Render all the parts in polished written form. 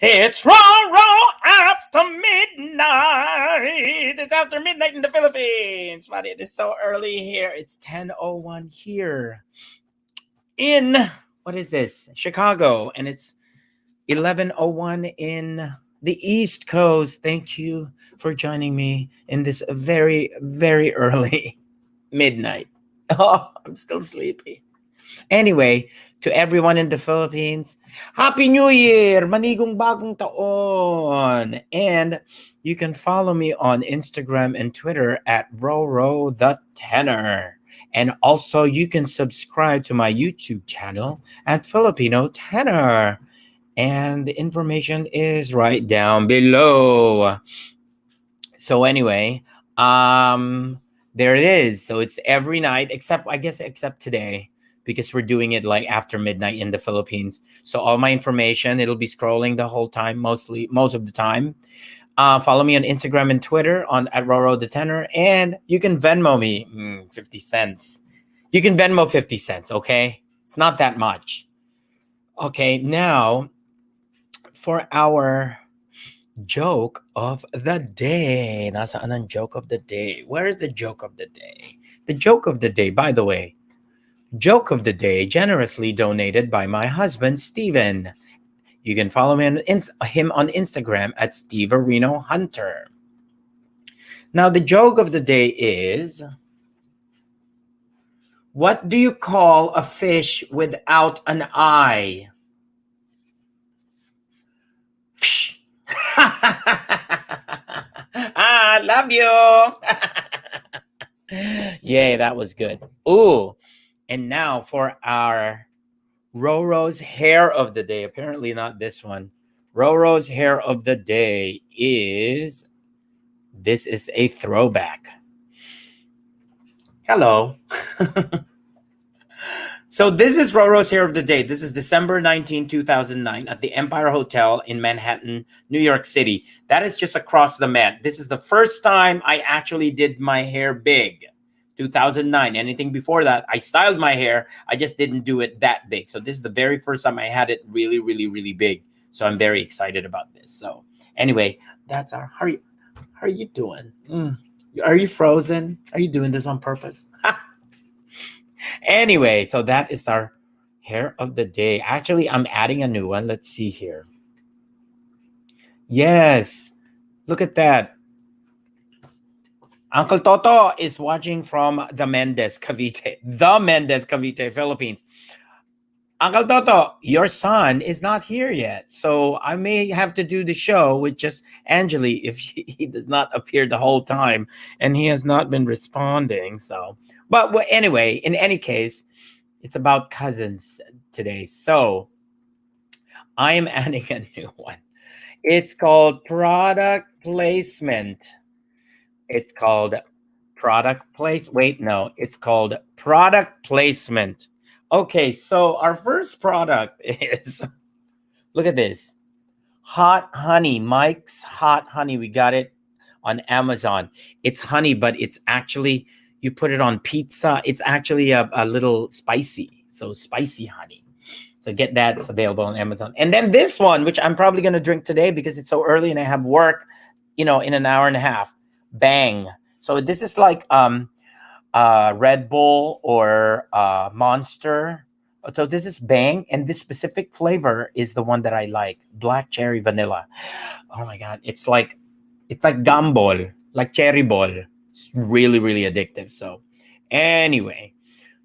It's raw after midnight. It's after midnight in the Philippines, but it is so early here. It's 10:01 here in what is this? Chicago, and it's 11:01 in the East Coast. Thank you for joining me in this very very early midnight. Oh, I'm still sleepy. Anyway, to everyone in the Philippines, Happy New Year! Manigong bagong taon! And you can follow me on Instagram and Twitter at Roro the Tenor. And also, you can subscribe to my YouTube channel at Filipino Tenor. And the information is right down below. So anyway, there it is. So it's every night except I guess except today because we're doing it like after midnight in the Philippines. So all my information, it'll be scrolling the whole time, most of the time. Follow me on Instagram and Twitter on at Roro the Tenor, and you can Venmo me 50 cents. You can Venmo 50 cents, okay? It's not that much. Okay, now for our joke of the day. Nasaan ang joke of the day? Where is the joke of the day? The joke of the day, by the way, joke of the day generously donated by my husband, Steven. You can follow him on Instagram at Steve Areno Hunter. Now, the joke of the day is, what do you call a fish without an eye? Love you. Yay, that was good. Ooh, and now for our Roro's hair of the day. Apparently not this one. Roro's hair of the day is, this is a throwback. Hello. So this is Roro's hair of the day. This is December 19, 2009 at the Empire Hotel in Manhattan, New York City. That is just across the Met. This is the first time I actually did my hair big. 2009. Anything before that, I styled my hair. I just didn't do it that big. So this is the very first time I had it really, really, really big. So I'm very excited about this. So anyway, that's our, how are you doing? Are you frozen? Are you doing this on purpose? Anyway, so that is our hair of the day. Actually, I'm adding a new one. Let's see here. Yes, look at that. Uncle Toto is watching from the Mendez, Cavite, Philippines. Uncle Toto, your son is not here yet, so I may have to do the show with just Angeli if he does not appear the whole time, and he has not been responding. So, but anyway, in any case, it's about cousins today. So I am adding a new one. It's called product placement. It's called product place. Wait, no, it's called product placement. Okay, so our first product is, look at this. Hot honey, Mike's hot honey. We got it on Amazon. It's honey, but it's actually, you put it on pizza. It's actually a little spicy. So spicy honey. So get that. It's available on Amazon. And then this one, which I'm probably going to drink today because it's so early and I have work, in an hour and a half. Bang. So this is like Red Bull or Monster. So this is Bang, and this specific flavor is the one that I like, black cherry vanilla. Oh my god, it's like gumball, like cherry ball. It's really really addictive. So anyway,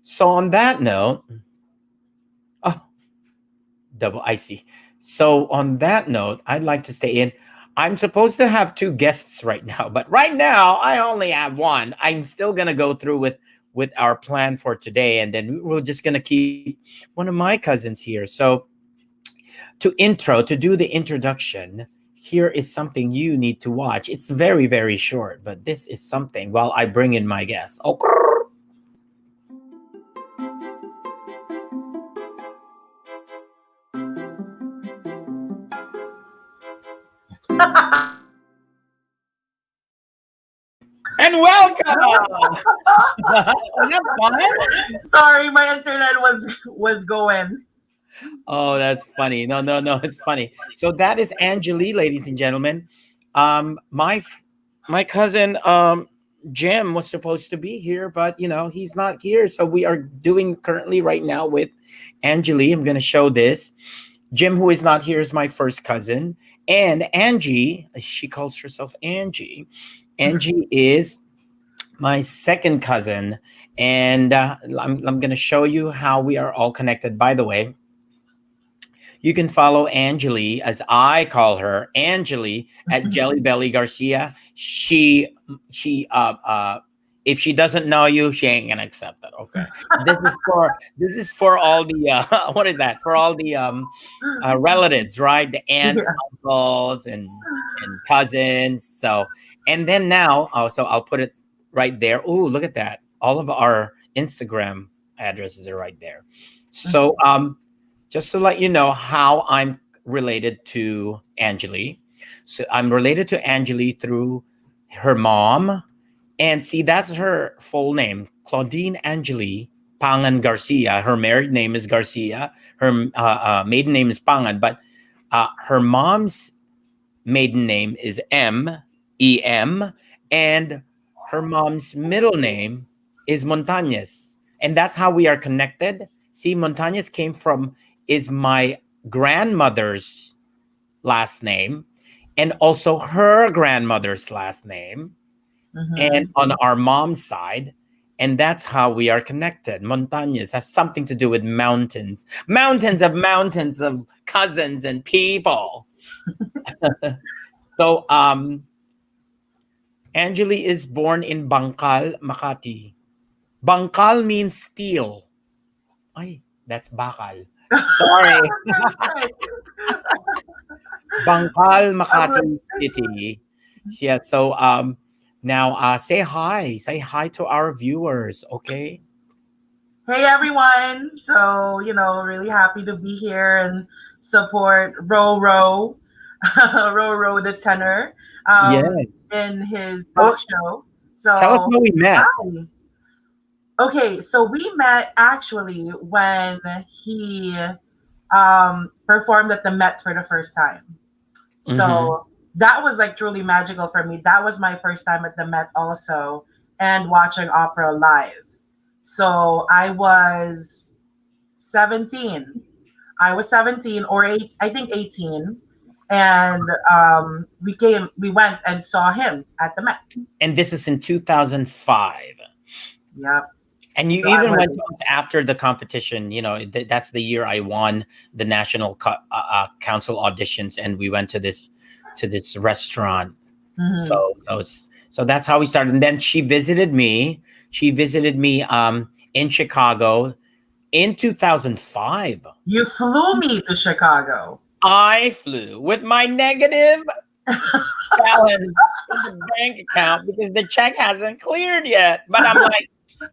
so on that note, oh, double icy. So on that note, I'd like to stay in. I'm supposed to have two guests right now, but right now I only have one. I'm still gonna go through with our plan for today, and then we're just gonna keep one of my cousins here. So to do the introduction, here is something you need to watch. It's very very short, but this is something while I bring in my guests. Oh. And welcome. Wasn't that fun? Sorry, my internet was going. Oh, that's funny. No, no, no, it's funny. So that is Angeli, ladies and gentlemen. My cousin Jim was supposed to be here, but he's not here. So we are doing currently right now with Angeli. I'm gonna show this. Jim, who is not here, is my first cousin, and Angie, she calls herself Angie. Angie is my second cousin, and I'm going to show you how we are all connected. By the way, you can follow Angeli, as I call her, Angeli at Jelly Belly Garcia. She if she doesn't know you, she ain't gonna accept it. Okay, this is for all the what is that? For all the relatives, right? The aunts, Yeah. uncles, and cousins. So and then now, so I'll put it right there. Oh, look at that! All of our Instagram addresses are right there. So just to let you know how I'm related to Angeli. So I'm related to Angeli through her mom. And see, that's her full name, Claudine Angeli Pangan Garcia. Her married name is Garcia. Her maiden name is Pangan, but her mom's maiden name is M, and her mom's middle name is Montañez. And that's how we are connected. See, Montañez came from, is my grandmother's last name, and also her grandmother's last name, and Mhm. on our mom's side. And that's how we are connected. Montañez has something to do with mountains, mountains of cousins and people. So, Angeli is born in Bangkal, Makati. Bangkal means steel. Ay, that's bakal. Sorry. Right. Bangkal, I'm like, Makati City. Yeah, so now say hi. Say hi to our viewers, okay? hey everyone. So, really happy to be here and support Ro, Ro the tenor, um, Yes. in his Tell, talk show. tell us So, how we met. hi. Okay, so we met actually when he performed at the Met for the first time. Hmm. So that was like truly magical for me. That was my first time at the Met also, and watching opera live. So I was 17. I was 17 or 8, I think 18. And we went and saw him at the Met. And this is in 2005. Yep. And you So I even was, went to us after the competition. That's the year I won the national council auditions, and we went to this restaurant. mhm. So that's how we started. And then she visited me. She visited me in Chicago in 2005. You flew me to Chicago. I flew with my negative balance in the bank account because the check hasn't cleared yet. But I'm like,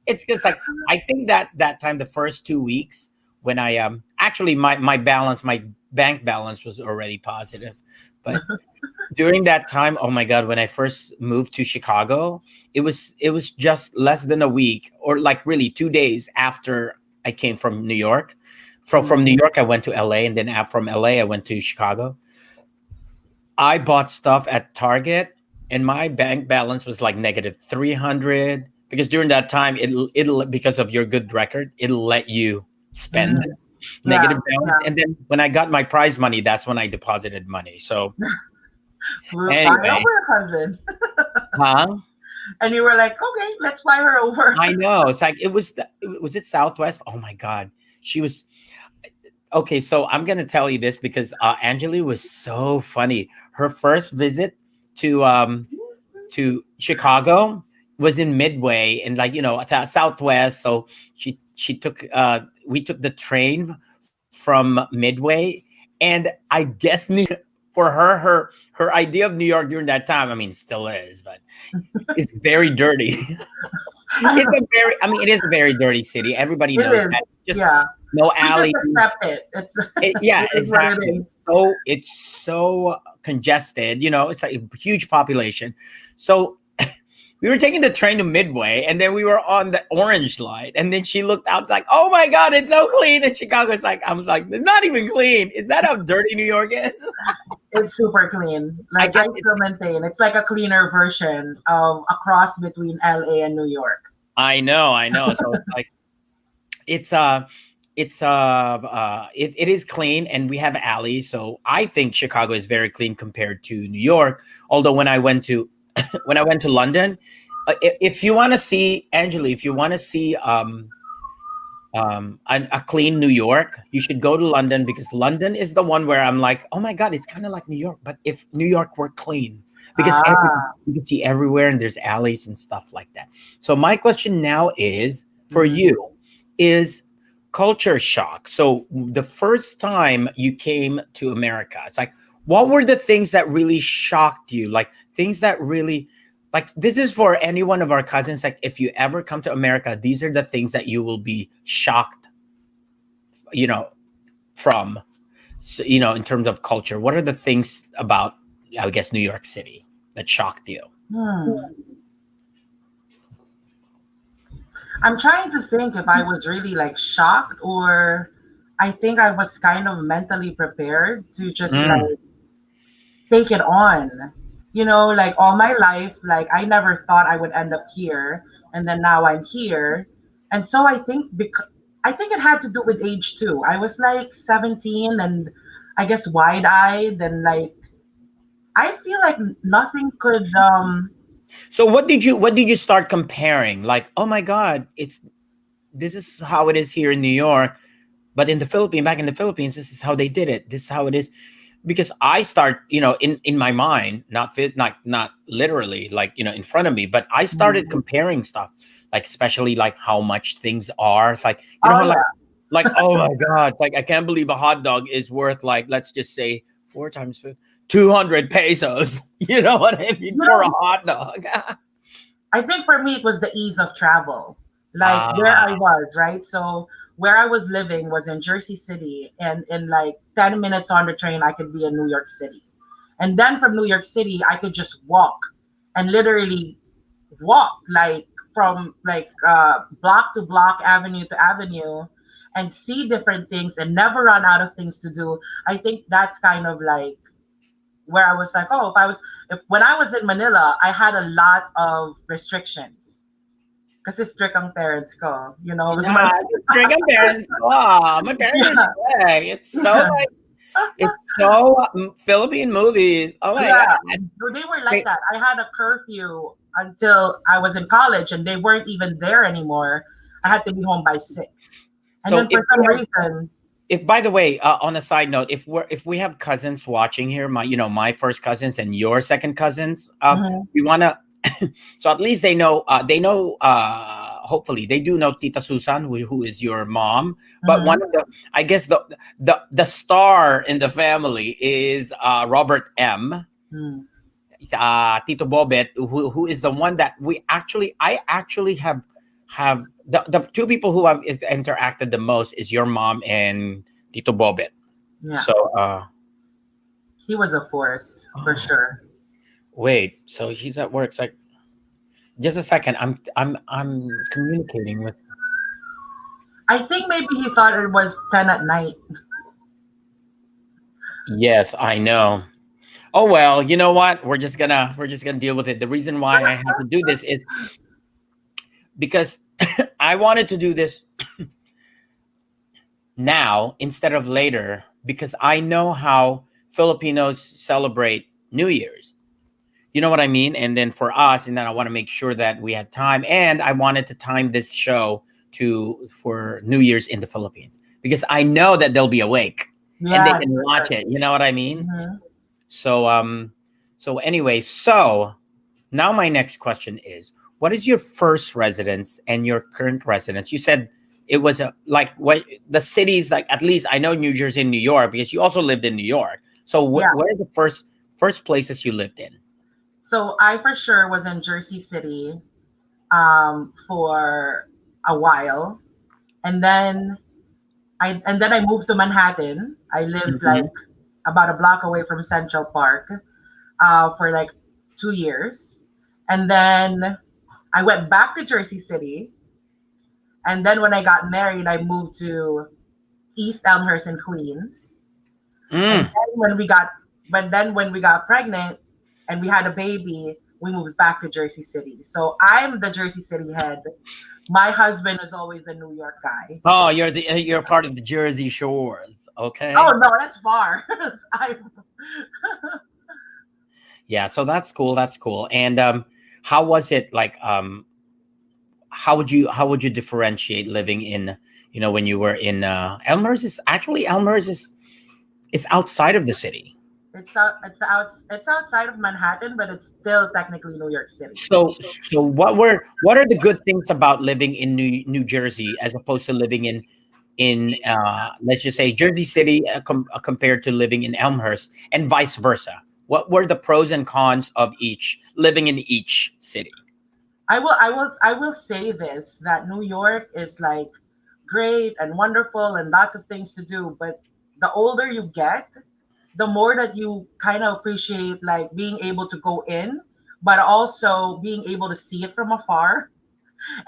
it's just like I think that time, the first 2 weeks, when I actually my balance, my bank balance was already positive. But during that time, oh my god, when I first moved to Chicago, it was just less than a week, or like really 2 days after I came from New York. From New York I went to LA, and then from LA I went to Chicago. I bought stuff at Target, and my bank balance was like negative 300, because during that time it'll because of your good record, it'll let you spend Mhm. Yeah, negative balance. yeah. And then when I got my prize money, that's when I deposited money. So Fly anyway, over, cousin. huh? And you were like, okay, let's fly her over. I know. It's like was it Southwest? Oh my god. She was okay, so I'm gonna tell you this because Angeli was so funny. Her first visit to Chicago was in Midway, and like Southwest. So she took we took the train from Midway, and I guess for her idea of New York during that time, I mean, still is, but it's very dirty. It is a very dirty city. Everybody It knows is. that. Just Yeah. no We just alley. accept it. It's Yeah, it is what it exactly. is. It's so congested. It's like a huge population. So we were taking the train to Midway, and then we were on the orange light, and then she looked out, like, "Oh my God, it's so clean!" And Chicago's like, I was like, "It's not even clean. Is that how dirty New York is?" It's super clean. I Like I guess still maintain it's like a cleaner version of a cross between LA and New York. I know. So it's like it's it is clean, and we have alleys. So I think Chicago is very clean compared to New York. Although when I went to when I went to London, if you want to see Angela, if you want to see a clean New York, you should go to London, because London is the one where I'm like, oh my God, it's kind of like New York, but if New York were clean, because Ah. you can see everywhere, and there's alleys and stuff like that. So my question now is for Mhm. you is culture shock. So the first time you came to America, it's like, what were the things that really shocked you? Like things that really, like, this is for any one of our cousins. Like, if you ever come to America, these are the things that you will be shocked, you know, from, so, in terms of culture. What are the things about, I guess, New York City that shocked you? Hmm. I'm trying to think if I was really like shocked, or I think I was kind of mentally prepared to just Mm. like take it on. Like all my life, like I never thought I would end up here, and then now I'm here. And so I think it had to do with age too. I was like 17, and I guess wide-eyed, and like I feel like nothing could So what did you start comparing? Like, oh my God, it's this is how it is here in New York, but in the Philippines, back in the Philippines, this is how they did it. This is how it is. Because I start, in my mind, not literally, like, in front of me, but I started Mhm. comparing stuff, like especially like how much things are. It's like, Oh how, yeah. oh my God, like I can't believe a hot dog is worth, like, let's just say four times 200 pesos. You know what I mean, You for a know, hot dog. I think for me it was the ease of travel. Like where Ah, I was, right? So where I was living was in Jersey City, and in like 10 minutes on the train I could be in New York City. And then from New York City I could just walk, and literally walk like from like block to block, avenue to avenue, and see different things and never run out of things to do. I think that's kind of like where I was like, oh, if when I was in Manila, I had a lot of restrictions. Kasi strict ang parents ko. It was yeah, the strict parents. Oh, my parents are yeah, strict. It's so yeah, like, it's so Philippine movies. Oh my yeah. God. So they were like Wait, that. I had a curfew until I was in college, and they weren't even there anymore. I had to be home by 6. And so then for some reason, if by the way, on a side note, if we have cousins watching here, my first cousins and your second cousins, mhm, we want to, so at least they know, hopefully they do know Tita Susan, who is your mom. But one mhm, of the, I guess, the star in the family is Robert M. mhm. Tito Bobet, who is the one that I actually have the two people who have interacted the most is your mom and Tito Bobet. Yeah, So he was a force for oh, sure. wait, so he's at work. It's like, just a second. I'm communicating with. I think maybe he thought it was 10 at night. Yes, I know. Oh well, you know what? We're just gonna deal with it. The reason why I have to do this is because I wanted to do this now instead of later, because I know how Filipinos celebrate New Year's. You know what I mean? And then for us, and then I want to make sure that we had time, and I wanted to time this show to for New Year's in the Philippines, because I know that they'll be awake and they Yes, can for watch sure. it. You know what I mean? Mhm. So anyway, so now my next question is, what is your first residence and your current residence? You said it was like what the cities, like, at least I know New Jersey and New York, because you also lived in New York. So Yeah. where are the first places you lived in? So I for sure was in Jersey City for a while, and then I moved to Manhattan. I lived Mhm. like about a block away from Central Park for like 2 years, and then I went back to Jersey City, and then when I got married, I moved to East Elmhurst in Queens. And Mm. then when we got pregnant and we had a baby, we moved back to Jersey City. So I'm the Jersey City head. My husband is always the New York guy. Oh, you're part of the Jersey Shores. Oh Okay. no, that's far. I'm, Yeah. So that's cool. That's cool. And how was it like? How would you differentiate living in, when you were in Elmhurst? Is actually Elmhurst is outside of the city. it's outside of Manhattan, but it's still technically New York City. So what are the good things about living in New Jersey as opposed to living in let's just say Jersey City, compared to living in Elmhurst, and vice versa? What were the pros and cons of each living in each city? I will say this, that New York is like great and wonderful and lots of things to do, but the older you get, the more that you kind of appreciate like being able to go in, but also being able to see it from afar.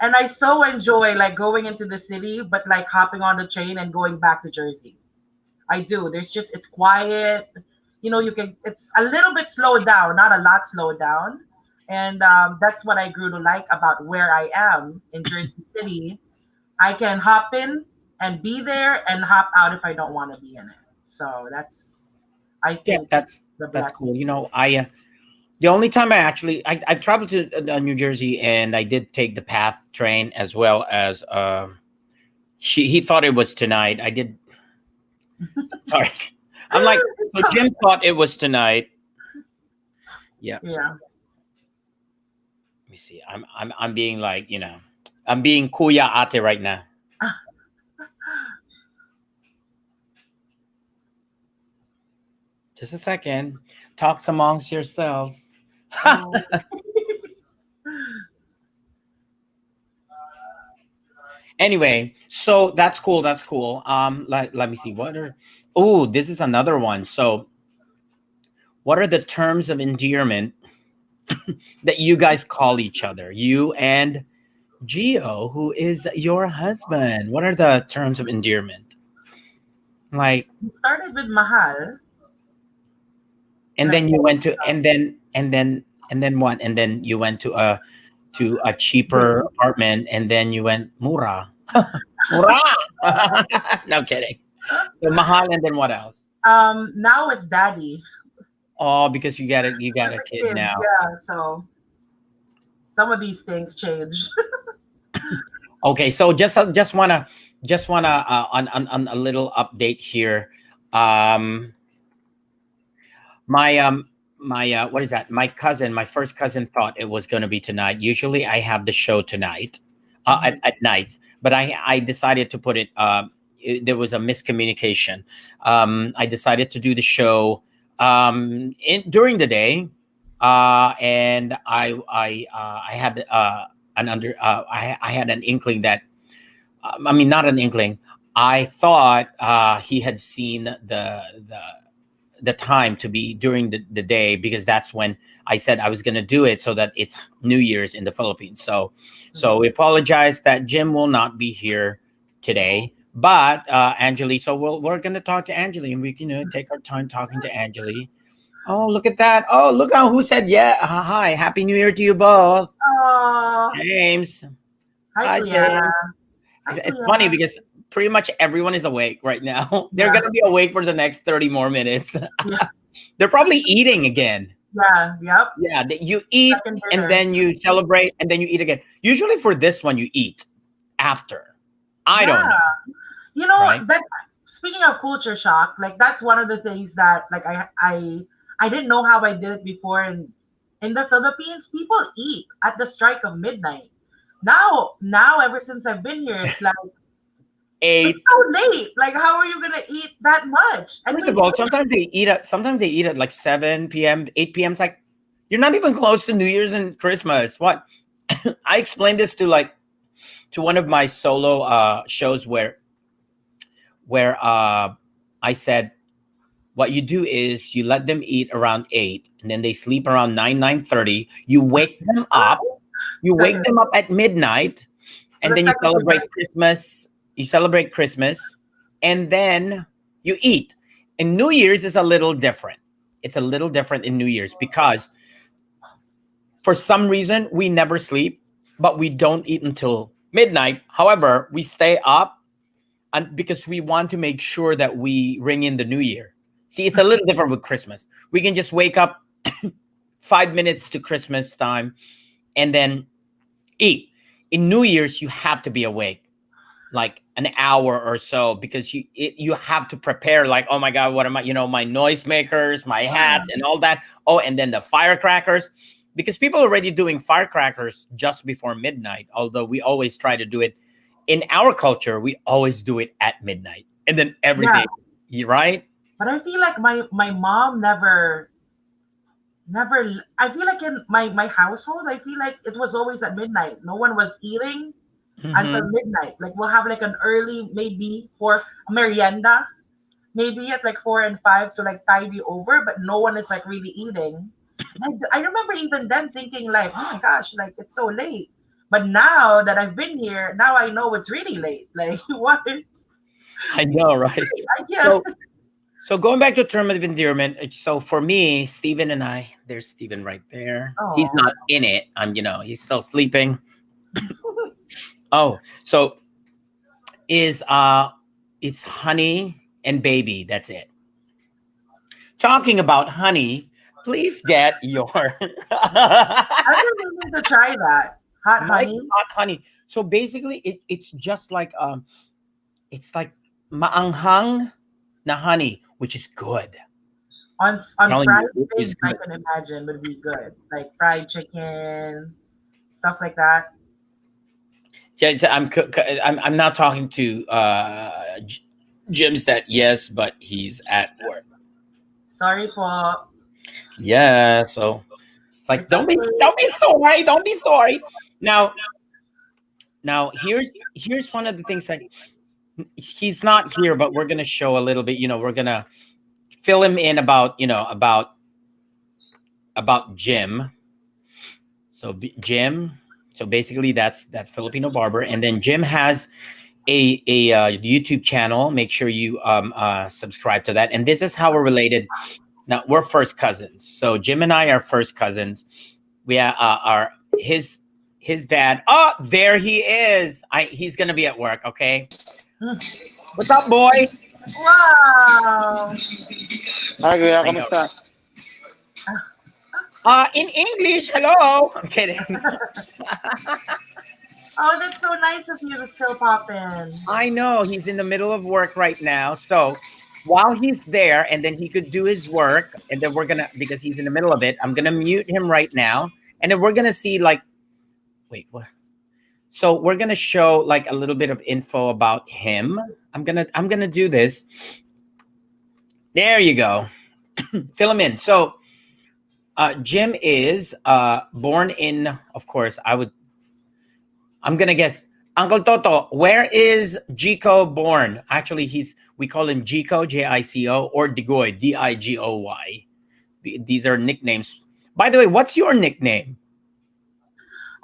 And I so enjoy like going into the city, but like hopping on the train and going back to Jersey. I do. It's quiet. You can, it's a little bit slowed down, not a lot slowed down. And that's what I grew to like about where I am in Jersey City. I can hop in and be there and hop out if I don't want to be in it. So that's, I Yeah, think, the that's blessing. cool. I the only time I traveled to New Jersey, and I did take the PATH train, as well as he thought it was tonight. I did. Sorry, I'm like, so Jim thought it was tonight. Yeah, Yeah. let me see. I'm being like, I'm being kuya ate right now. Just a second. Talks amongst yourselves. Oh, Anyway, so that's cool. That's cool. Let me see. Oh, this is another one. So, what are the terms of endearment that you guys call each other? You and Gio, who is your husband. What are the terms of endearment? Like, we started with Mahal, and like then you went to, and then what? And then you went to a cheaper babe. apartment, and then you went mura. Mura. No kidding. So mahal, and then what else? Now it's daddy Oh, because you got with a the kid kids. now. Yeah, so some of these things change. Okay, so just wanna on a little update here. Um, my my what is that? My first cousin thought it was going to be tonight. Usually, I have the show tonight, Mhm. at night, but I decided to put it. There was a miscommunication. I decided to do the show during the day, and I had I had an inkling that, I mean, not an inkling. I thought he had seen the time to be during the day, because that's when I said I was going to do it, so that it's New Year's in the Philippines. So we Mhm. apologize that Jim will not be here today, but Angeli. So we're going to talk to Angeli, and we can, take our time talking to Angeli. Oh, look at that! Oh, look how who said yeah. Hi, Happy New Year to you both, Oh, James. hi Hi, Kuya. James. Hi It's Kuya. funny because pretty much everyone is awake right now. They're Yeah, gonna be awake for the next 30 more minutes. yeah, They're probably eating again. yeah, yep. Yeah, you eat, Second and dinner. then you celebrate, and then you eat again. Usually for this one, you eat after. I Yeah, don't know, right? that. Speaking of culture shock, like that's one of the things that like I didn't know how I did it before. And in the Philippines, people eat at the strike of midnight. Now ever since I've been here, it's like it's Eight. so late. Like, how are you gonna eat that much? And First we of all, sometimes they eat at like 7 p.m., 8 p.m. It's like you're not even close to New Year's and Christmas. What? I explained this to one of my solo shows, where I said, what you do is you let them eat around 8, and then they sleep around 9, 9:30. You wake them up, You wake Second, them up at midnight, so and the then you second celebrate night. Christmas. You celebrate Christmas, and then you eat. And New Year's is a little different. It's a little different in New Year's because for some reason we never sleep, but we don't eat until midnight. However, we stay up and because we want to make sure that we ring in the new year. See, it's a little different with Christmas. We can just wake up 5 minutes to Christmas time and then eat. In New Year's, you have to be awake like an hour or so because you have to prepare like, oh my god, what am I, my noisemakers, my hats and all that. Oh, and then the firecrackers, because people are already doing firecrackers just before midnight, although we always try to do it in our culture, we always do it at midnight and then Yeah, everything, right? but I feel like my mom never. I feel like in my household, I feel like it was always at midnight. No one was eating until Hmm. midnight. Like we'll have like an early maybe for a merienda, maybe at like 4 and 5 to like tide you over, but no one is like really eating. And I remember even then thinking like, oh my gosh, like it's so late. But now that I've been here, now I know it's really late. Like what? I know, right? I can't. So So going back to term of endearment, so for me, Steven and I, there's Steven right there. He's Oh, not in it. He's still sleeping. Oh, so is it's honey and baby. That's it. Talking about honey, please get your I've been meaning to try that. Hot Mike's honey hot honey. So basically, it's just like it's like maanghang na honey, which is good. on Telling fried you, it is things I good. can imagine would be good. Like fried chicken, stuff like that. Yeah, I'm not talking to Jim's that yes, but he's at work. Sorry po. Yeah, so it's like It's okay. don't be sorry, don't be sorry. Now now here's one of the things that he's not here, but we're gonna show a little bit. We're gonna fill him in about about Jim. So Jim. So basically, that's Filipino barber, and then Jim has a YouTube channel. Make sure you subscribe to that. And this is how we're related. Now we're first cousins. So Jim and I are first cousins. We are his dad. Oh, there he is. He's gonna be at work. Okay. What's up, boy? Wow. Hi kuya, I know. kamusta? In English, hello. I'm kidding. Oh, that's so nice of you to still pop in. I know he's in the middle of work right now. So while he's there, and then he could do his work, and then we're gonna because he's in the middle of it. I'm gonna mute him right now, and then we're gonna see like wait what. So we're gonna show like a little bit of info about him. I'm gonna do this. There you go. Fill him in. So Jim is born in, of course, I'm gonna guess Uncle Toto. Where is Jico born? Actually, we call him Jico, Jico, or Digoy, Digoy. These are nicknames. By the way, what's your nickname?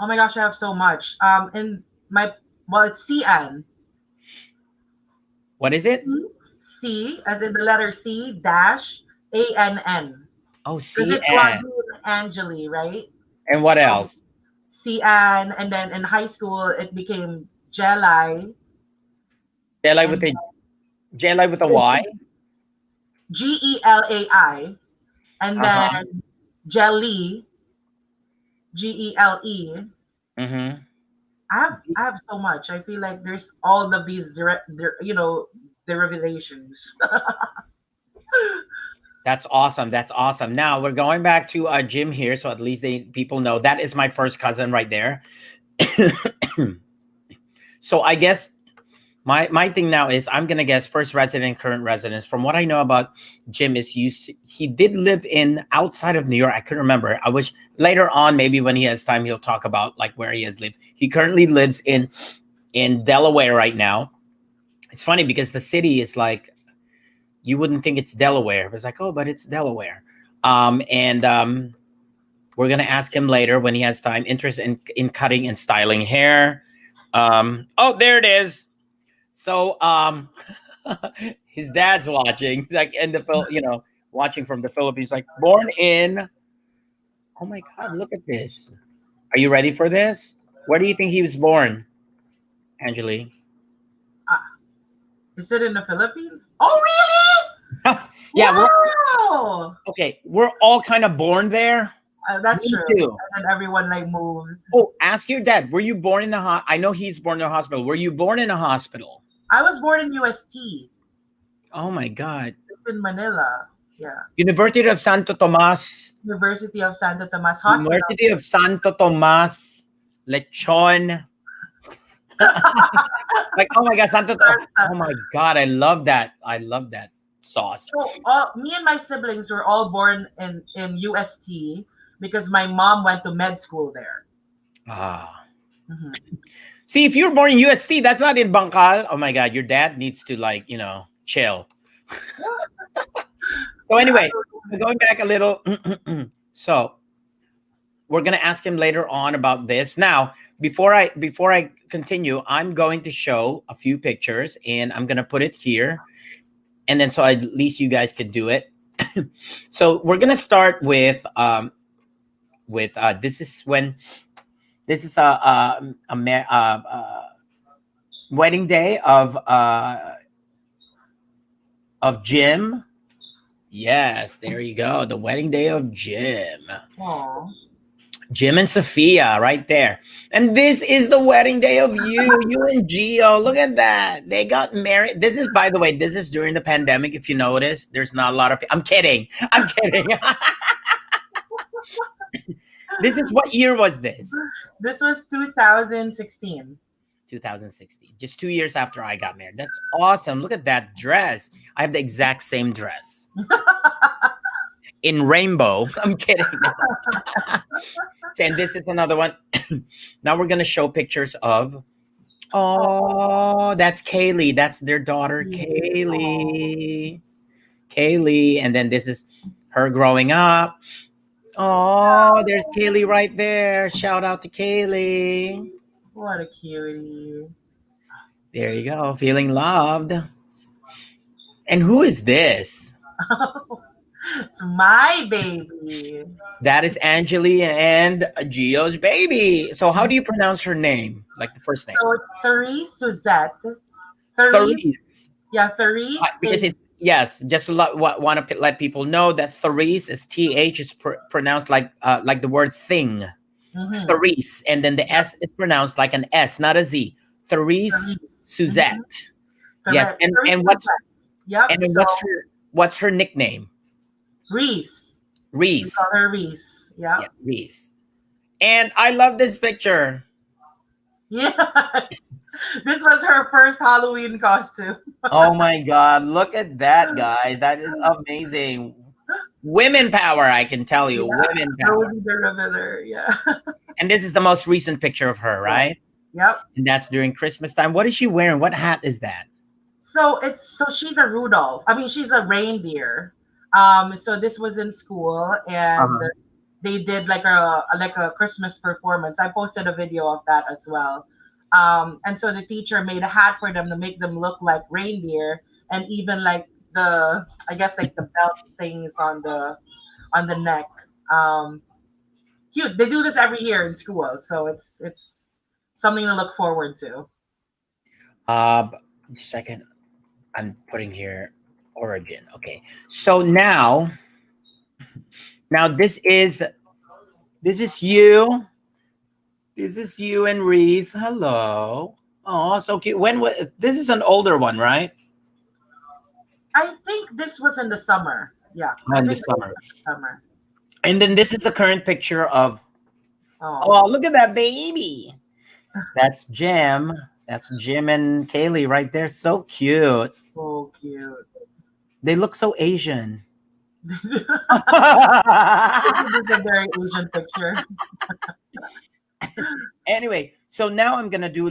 Oh my gosh, I have so much. In my well, it's CN. What is it? C as in the letter C dash ANN. Oh, Because it's CN. Wagyu Angeli, right? And what So else? CN, and then in high school it became Jelai, Jelly with and a Jelly with a Y. GELAI, and Uh huh. then Jelly, GELE. Mm-hmm. I have so much. I feel like there's all of these derivations. That's awesome. That's awesome. Now we're going back to Jim here, so at least people know that is my first cousin right there. So I guess my thing now is I'm gonna guess first resident, current residence. From what I know about Jim is he did live in outside of New York. I couldn't remember. I wish later on maybe when he has time he'll talk about like where he has lived. He currently lives in Delaware right now. It's funny because the city is like you wouldn't think it's Delaware. It's like oh, but it's Delaware. And We're gonna ask him later when he has time. Interest in cutting and styling hair. Oh, there it is. So his dad's watching. He's like in the watching from the Philippines. Like born in. Oh my God! Look at this. Are you ready for this? Where do you think he was born, Angeli? Uh, is it in the Philippines? Oh, Yeah, really? Wow. we're all kind of born there. That's Me true. too. And then everyone like moved. Oh, ask your dad. Were you born in a I know he's born in a hospital. Were you born in a hospital? I was born in UST. Oh my God. It's in Manila. Yeah. University of Santo Tomas. University of Santo Tomas Hospital. University of Santo Tomas. Lechon. Like, oh my God, Oh my God, I love that. I love that sauce. So me and my siblings were all born in UST because my mom went to med school there. Ah. Mhm. See, if you're born in UST, that's not in Bangkal. Oh my God, your dad needs to chill. So anyway, going back a little. So we're gonna ask him later on about this. Now, before I continue, I'm going to show a few pictures and I'm gonna put it here, and then so at least you guys could do it. So we're gonna start with this is a wedding day of Jim. Yes, there you go. The wedding day of Jim. Aw. Jim and Sophia right there. And this is the wedding day of you and Gio. Look at that. They got married. This is, by the way, this is during the pandemic. If you notice, there's not a lot of people. I'm kidding. I'm kidding. This is, what year was this? This was 2016. 2016. Just 2 years after I got married. That's awesome. Look at that dress. I have the exact same dress. In rainbow. I'm kidding. And this is another one. Now we're gonna show pictures of. Oh, that's Kaylee. That's their daughter, Kaylee. Kaylee, and then this is her growing up. Oh, there's Kaylee right there. Shout out to Kaylee. What a cutie. There you go. Feeling loved. And who is this? It's my baby. That is Angeli and Gio's baby. So how do you pronounce her name? Like the first name? So it's Therese Suzette. Therese. Yeah, Therese. Because it's, yes, just to want to let people know that Therese is TH is pronounced like the word thing. Mhm. Therese. And then the S is pronounced like an S, not a Z. Therese Suzette. Yes. And what's Yep. and then what's her nickname? Reese. Reese. We call her Reese. Yeah. Yeah, Reese. And I love this picture. Yes. This was her first Halloween costume. Oh my God. Look at that, guys. That is amazing. Women power, I can tell you. Yeah, Women power. Rosie the Riveter. Yeah. And this is the most recent picture of her, right? Yep. And that's during Christmas time. What is she wearing? What hat is that? So she's a Rudolph. I mean, she's a reindeer. So this was in school, and they did like a Christmas performance. I posted a video of that as well. And so the teacher made a hat for them to make them look like reindeer, and even like I guess like the belt things on the neck. Cute. They do this every year in school, so it's something to look forward to. Just a second. I'm putting here origin. Okay. So now this is you. This is you and Reese. Hello. Oh, so cute. This is an older one, right? I think this was in the summer. Yeah. In the summer. Summer. And then this is the current picture of. Oh, Oh, look at that baby. That's Jim. That's Jim and Kaylee right there. So cute. so cute. They look so Asian. This is a very Asian picture. Anyway, so now I'm gonna do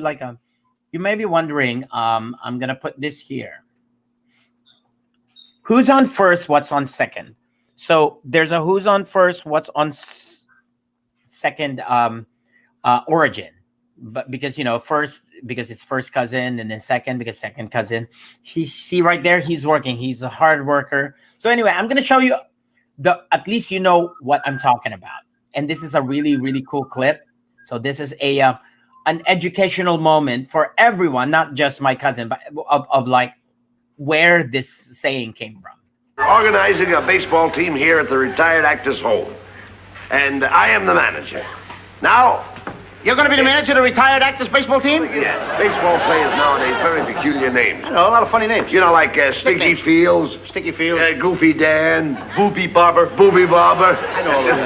you may be wondering, I'm gonna put this here. Who's on first, what's on second? So there's a who's on first, what's on origin, but because first because it's first cousin, and then second because second cousin. He see right there, he's working. He's a hard worker. So anyway, I'm gonna show you the at least you know what I'm talking about. And this is a really really cool clip. So this is a an educational moment for everyone, not just my cousin, but of like where this saying came from. Organizing a baseball team here at the retired actors' home, and I am the manager. Now, You're going to be the manager of the retired actors baseball team? yes, baseball players nowadays very peculiar names. I know, a lot of funny names. You know, like Stinky Nicknames. Fields, Sticky Fields. Goofy Dan, Boopy Bobber, Booby Bobber. I know all those.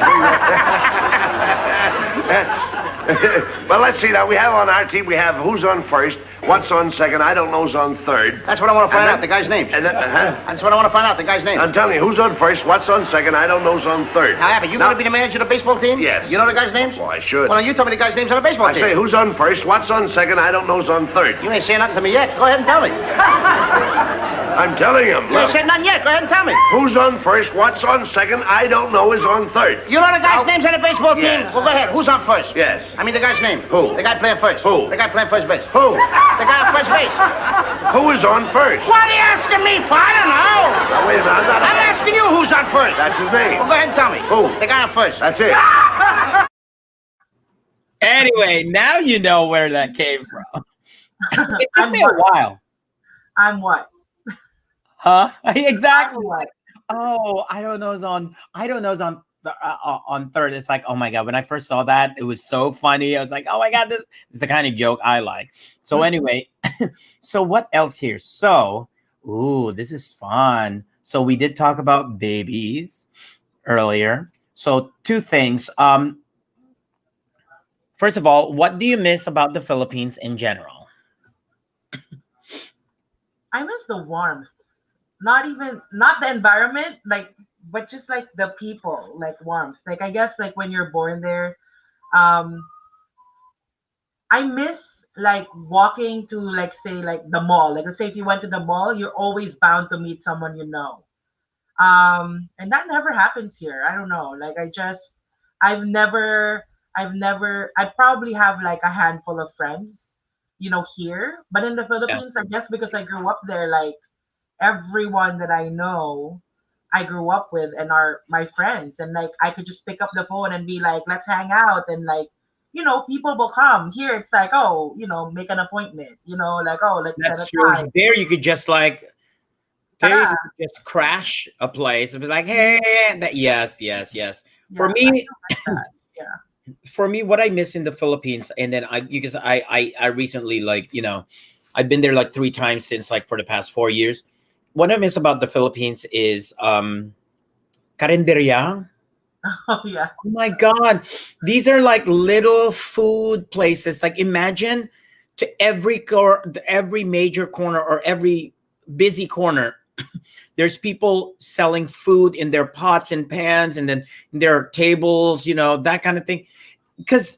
But let's see now. We have on our team. We have who's on first, what's on second. I don't know who's on third. That's what I want to find And out, the guy's names. And then, That's what I want to find out, the guy's name. I'm telling you, who's on first, what's on second. I don't know who's on third. Now, Abby, you going to be the manager of the baseball team? Yes. You know the guy's names? Well, I should. Well, you tell me the guy's names on the baseball I team. say who's on first, what's on second. I don't know who's on third. You ain't saying nothing to me yet. Go ahead and tell me. I'm telling him. You ain't said nothing yet. Go ahead and tell me. Who's on first, what's on second. I don't know is on third. You know the guy's Now- names on the baseball team? Yes. Well, go ahead. Who's on first? Yes. I mean the guy's name. Who? The guy playing first. Who? The guy playing first base. Who? The guy on first base. Who is on first? What are you asking me for? I don't know. Now, wait a minute. I'm asking you who's on first. That's his name. Well, go ahead and tell me. Who? The guy on first. That's it. Anyway, now you know where that came from. It took I'm me a what? while. I'm what? Huh? Exactly. I'm what? Oh, I don't know it's on third. It's like, oh my god, when I first saw that, it was so funny. I was like, oh my god, this is the kind of joke I like. So anyway, so what else here? So, ooh, this is fun. So we did talk about babies earlier. So two things. First of all, what do you miss about the Philippines in general? I miss the warmth. Not the environment, like, but just like the people, like warmth. Like I guess like when you're born there, um, I miss like walking to like say like the mall. Like let's say if you went to the mall, you're always bound to meet someone you know. And that never happens here. I don't know. Like I've never I probably have like a handful of friends, here. But in the Yeah, Philippines, I guess because I grew up there, like everyone that I know, I grew up with and are my friends. And like I could just pick up the phone and be like, let's hang out. And like, people will come. Here it's like, oh, make an appointment, like, oh, let's set that's a true. time. There you could just like there you Tara. could just crash a place and be like, hey, yes, yes, yes. For Yeah, I me, feel like that. Yeah. what I miss in the Philippines, and then because I recently I've been there like 3 times since like for the past 4 years. What I miss about the Philippines is karinderya. Oh yeah. Oh my God. These are like little food places. Like imagine to every major corner or every busy corner, there's people selling food in their pots and pans and then in their tables, that kind of thing. Because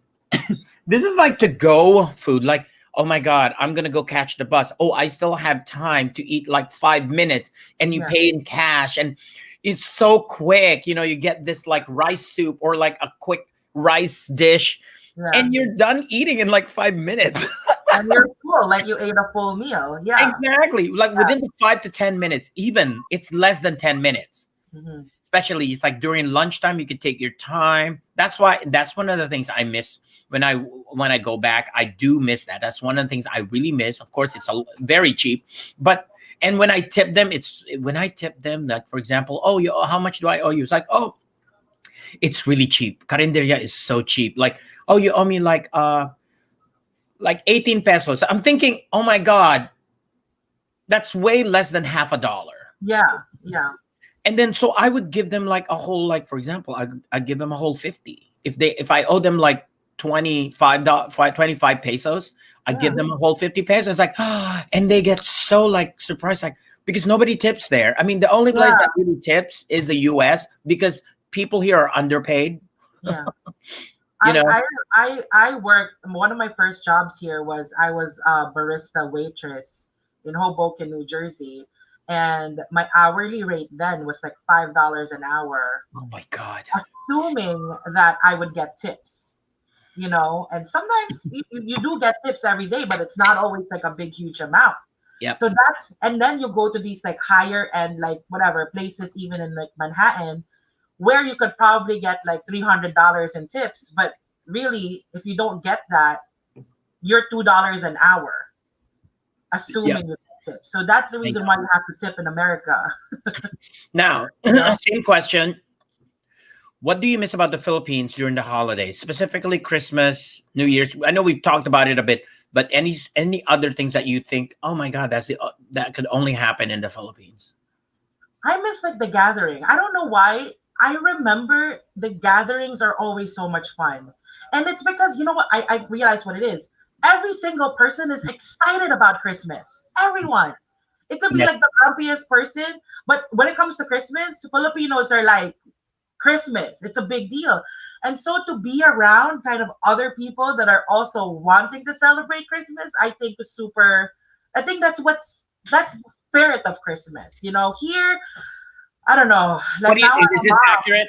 this is like to go food. Like, oh my God, I'm going to go catch the bus. Oh, I still have time to eat like 5 minutes, and you Yeah. pay in cash. And it's so quick. You get this like rice soup or like a quick rice dish, Yeah. and you're done eating in like 5 minutes. And you're full, like you ate a full meal. Yeah. Exactly. Like within the 5 to 10 minutes, even it's less than 10 minutes. Hmm. Especially it's like during lunchtime, you could take your time. That's one of the things I miss when I go back. I do miss that. That's one of the things I really miss. Of course, it's very cheap, but and when I tip them, like for example, oh, how much do I owe you? It's like, oh, it's really cheap. Carinderia is so cheap. Like, oh, you owe me like 18 pesos. I'm thinking, oh my God, that's way less than half a dollar. Yeah. Yeah. And then so I would give them like a whole, like for example, I give them a whole 50. If I owe them like 25 pesos, I Yeah. give them a whole 50 pesos. It's like, and they get so like surprised, like because nobody tips there. I mean, the only place Yeah. that really tips is the US because people here are underpaid. Yeah. You know, I worked. One of my first jobs here was I was a barista waitress in Hoboken, New Jersey, and my hourly rate then was like $5 an hour, Oh my God. assuming that I would get tips. And sometimes you do get tips every day, but it's not always like a big, huge amount. Yep. So and then you go to these like higher end, like whatever places, even in like Manhattan, where you could probably get like $300 in tips. But really, if you don't get that, you're $2 an hour, Yep. assuming you get tips. So that's the Thank reason why you have to tip in America. Now, Yeah. same question. What do you miss about the Philippines during the holidays, specifically Christmas, New Year's? I know we've talked about it a bit, but any other things that you think, oh my God, that could only happen in the Philippines? I miss like the gathering. I don't know why. I remember the gatherings are always so much fun. And it's because, you know what? I realized what it is. Every single person is excited about Christmas. Everyone. It could be Yes. like the grumpiest person, but when it comes to Christmas, Filipinos are like, Christmas. It's a big deal. And so to be around kind of other people that are also wanting to celebrate Christmas, I think is super. I think that's the spirit of Christmas. Here, I don't know. What Like do you now think? I'm Is a this mom. accurate?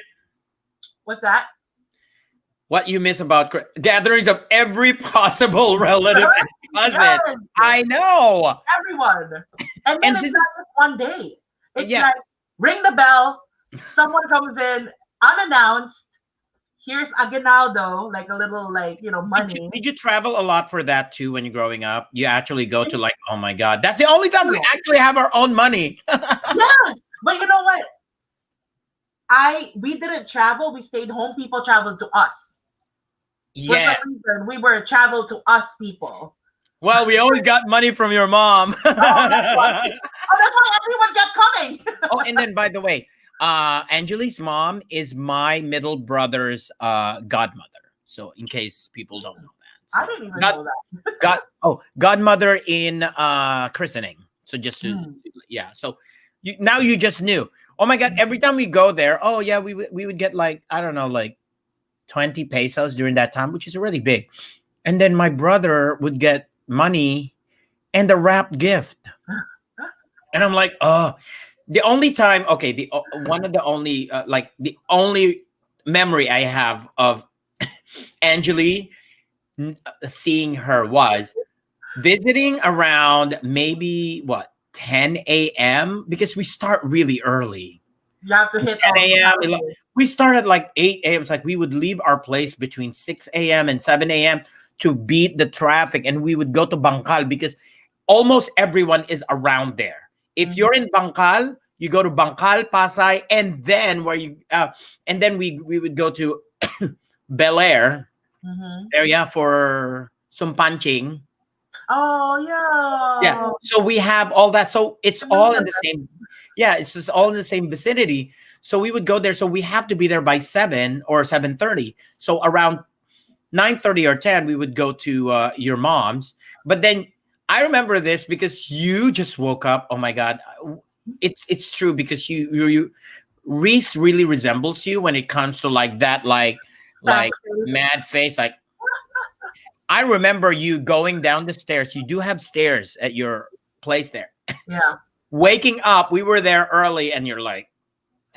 What's that? What you miss about gatherings of every possible relative and cousin? Yes, I know. everyone. And then And it's this not just one day. is, It's yeah. like ring the bell, someone comes in unannounced. Here's aguinaldo, like a little like money. Did you travel a lot for that too when you're growing up? You actually go to like, oh my God, that's the only time we actually have our own money. Yes, but you know what? We didn't travel. We stayed home. People traveled to us. For some Yeah. reason, we were travel to us people. Well, we always got money from your mom. Oh, that's why. Oh, that's why everyone kept coming. Oh, and then by the way, Angeli's mom is my middle brother's godmother. So in case people don't know that. I So, didn't even know that. godmother in christening. So just to Hmm. yeah. So now you just knew. Oh my God, every time we go there, oh yeah, we would get like, I don't know, like 20 pesos during that time, which is really big. And then my brother would get money and a wrapped gift. And I'm like, oh, the only time, okay, one of the only, like the only memory I have of Angeli seeing her was visiting around maybe what 10 a.m. because we start really early. You have to hit 10 all the a.m. houses. We start at like 8 a.m. It's like we would leave our place between 6 a.m. and 7 a.m. to beat the traffic, and we would go to Bangkal because almost everyone is around there. If you're in Bangkal, you go to Bangkal, Pasay, and then we would go to Bel Air Mhm. area for some punching. Oh Yeah. yeah. So we have all that. So it's I all remember in the same. Yeah, it's just all in the same vicinity. So we would go there. So we have to be there by 7 or 7:30. So around 9:30 or 10, we would go to your mom's. But then I remember this because you just woke up. Oh my God, it's true because you Reese really resembles you when it comes to like that, Stank like face. mad face. Like I remember you going down the stairs. You do have stairs at your place there. Yeah. Waking up, we were there early, and you're like,